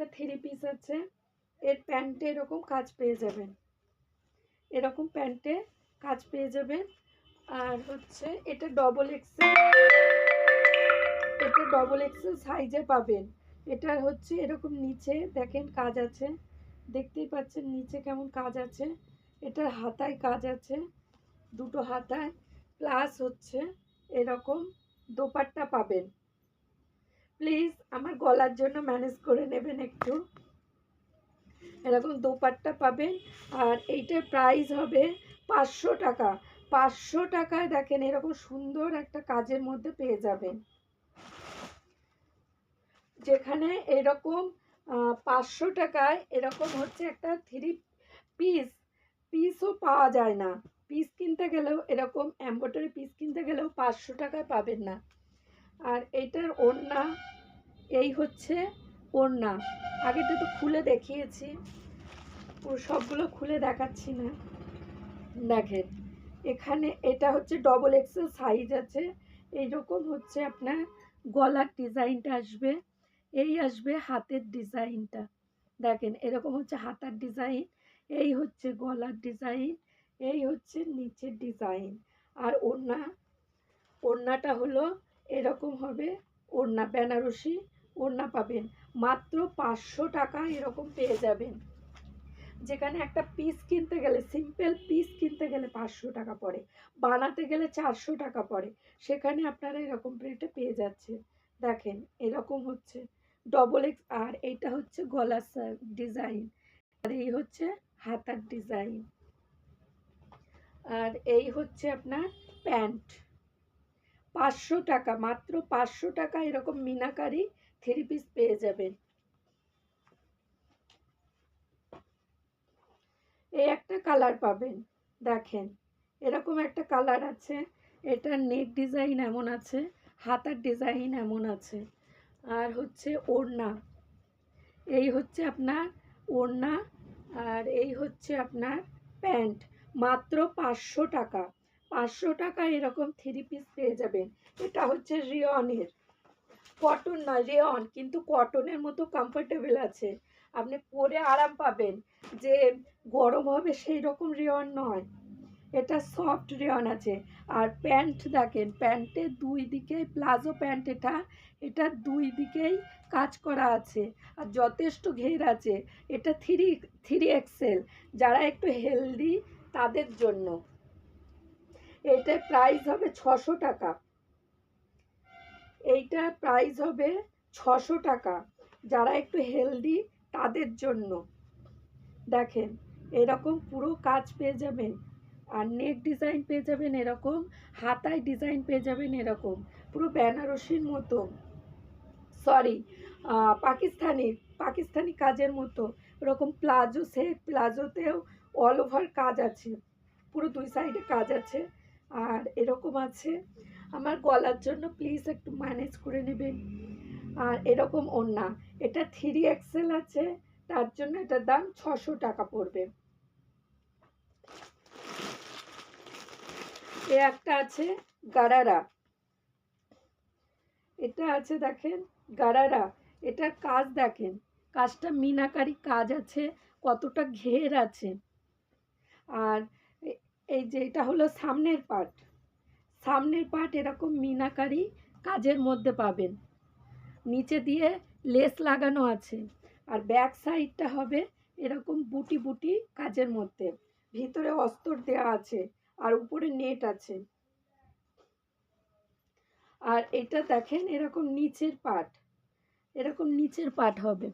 একটা three piece আছে, এর প্যান্টে এরকম কাজ পেয়ে যাবেন, এরকম প্যান্টে কাজ পেয়ে যাবেন। আর হচ্ছে এটা ডবল এক্সেল, এটা ডবল এক্সেল সাইজে পাবেন। এটা হচ্ছে এরকম নিচে দেখেন কাজ আছে, দেখতেই পাচ্ছেন নিচে কেমন কাজ আছে। এটার হাতায় কাজ আছে, দুটো হাতায়, প্লাস হচ্ছে এরকম দোপাট্টা পাবেন। প্লিজ আমার গলার জন্য ম্যানেজ করে নেবেন একটু। এরকম দোপাট্টা পাবেন। আর এইটার প্রাইস হবে 500 টাকা। 500 টাকায় দেখেন এরকম সুন্দর একটা কাজের মধ্যে পেয়ে যাবেন, যেখানে এরকম 500 টাকায় এরকম হচ্ছে একটা থ্রি পিসও পাওয়া যায় না। পিস কিনতে গেলেও এরকম এমব্রয়ডারি পিস কিনতে গেলেও 500 টাকায় পাবেন না। আর এইটার ওড়না, এই হচ্ছে ওড়না। আগেটা তো খুলে দেখিয়েছি, সবগুলো খুলে দেখাচ্ছি না। দেখেন এখানে এটা হচ্ছে ডবল এক্সেল সাইজ আছে। এইরকম হচ্ছে আপনার গলার ডিজাইনটা আসবে, এই আসবে হাতের ডিজাইনটা। দেখেন এরকম হচ্ছে হাতার ডিজাইন, এই হচ্ছে গলার ডিজাইন, এই হচ্ছে নিচের ডিজাইন। আর ওড়নাটা হলো এরকম হবে, ওড়না বেনারসি ওড়না পাবেন। মাত্র 500 টাকা এরকম পেয়ে যাবেন, যেখানে একটা পিস কিনতে গেলে, সিম্পল পিস কিনতে গেলে 500 টাকা পড়ে, বানাতে গেলে 400 টাকা পড়ে, সেখানে আপনারা এরকম রেটে পেয়ে যাচ্ছে। দেখেন এরকম হচ্ছে ডবল এক্স। আর এইটা হচ্ছে গলার ডিজাইন, আর এই হচ্ছে হাতার ডিজাইন, আর এই হচ্ছে আপনার প্যান্ট। 500 টাকা, মাত্র 500 টাকা এরকম মিনাকারি থ্রি পিস পেয়ে যাবেন। এই একটা কালার পাবেন, দেখেন এরকম একটা কালার আছে। এটার নেক ডিজাইন এমন আছে, হাতার ডিজাইন এমন আছে। আর হচ্ছে ওড়না, এই হচ্ছে আপনার ওড়না, আর এই হচ্ছে আপনার প্যান্ট। মাত্র 500 টাকা। 500 টাকা এরকম থ্রি পিস পেয়ে যাবেন। এটা হচ্ছে রিয়নের, কটন নয় রেয়ন, কিন্তু কটনের মতো কমফোর্টেবল আছে, আপনি পরে আরাম পাবেন। যে গরম হবে সেই রকম রেয়ন নয়, এটা সফট রেয়ন আছে। আর প্যান্ট দেখেন, প্যান্টের দুই দিকে প্লাজো প্যান্ট, এটা দুই দিকেই কাজ করা আছে, আর যথেষ্ট ঘের আছে। এটা থ্রি এক্সেল, যারা একটু হেলদি তাদের জন্য। এটার প্রাইস হবে 600 টাকা, এইটার প্রাইস হবে 600 টাকা, যারা একটু হেলদি তাদের জন্য। দেখেন এরকম পুরো কাজ পেয়ে যাবেন, আর নেক ডিজাইন পেয়ে যাবেন এরকম, হাতায় ডিজাইন পেয়ে যাবেন এরকম, পুরো বেনারসির মতো, সরি পাকিস্তানি কাজের মতো। এরকম প্লাজো সেট, প্লাজোতেও অল ওভার কাজ আছে, পুরো দুই সাইডে কাজ আছে। আর এরকম আছে, আমার গলার জন্য প্লিজ একটু ম্যানেজ করে নেবেন। আর এরকম ওড়না, এটা থ্রি এক্সেল আছে, তার জন্য এটার দাম 600 টাকা পড়বে। এ একটা আছে গারারা, এটা আছে দেখেন গারারা। এটার কাজ দেখেন, কাজটা মিনাকারি কাজ আছে, কতটা ঘের আছে। আর এই যে এটা হলো সামনের পার্ট এরকম মিনাকারি কাজের মধ্যে পাবেন, নিচে দিয়ে লেস লাগানো আছে। আর ব্যাক সাইডটা হবে এরকম বুটি বুটি কাজের মধ্যে, ভিতরে অস্তর দেওয়া আছে, আর উপরে নেট আছে। আর এটা দেখেন এরকম নিচের পার্ট হবে,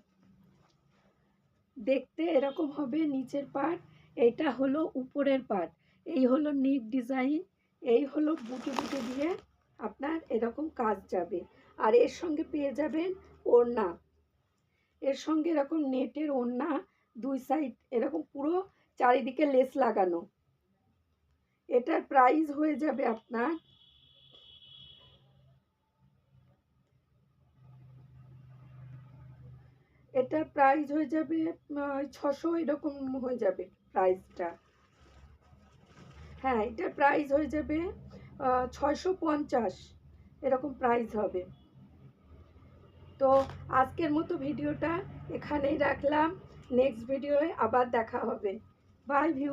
দেখতে এরকম হবে নিচের পার্ট। এইটা হলো উপরের পার্ট, এই হলো নেক ডিজাইন, এই হলো বুটি বুটি দিয়ে আপনার এরকম কাজ যাবে। আর এর সঙ্গে পেয়ে যাবেন ওড়না, এর সঙ্গে এরকম নেটের ওড়না, দুই সাইড এরকম পুরো চারিদিকে লেস লাগানো। এটার প্রাইস হয়ে যাবে আপনার এটার প্রাইস হয়ে যাবে 600 এরকম হয়ে যাবে প্রাইসটা। হ্যাঁ এটার প্রাইস হয়ে যাবে 650 এরকম প্রাইস হবে। তো আজকের মতো ভিডিওটা এখানেই রাখলাম, নেক্সট ভিডিওয়ে আবার দেখা হবে। Bye view.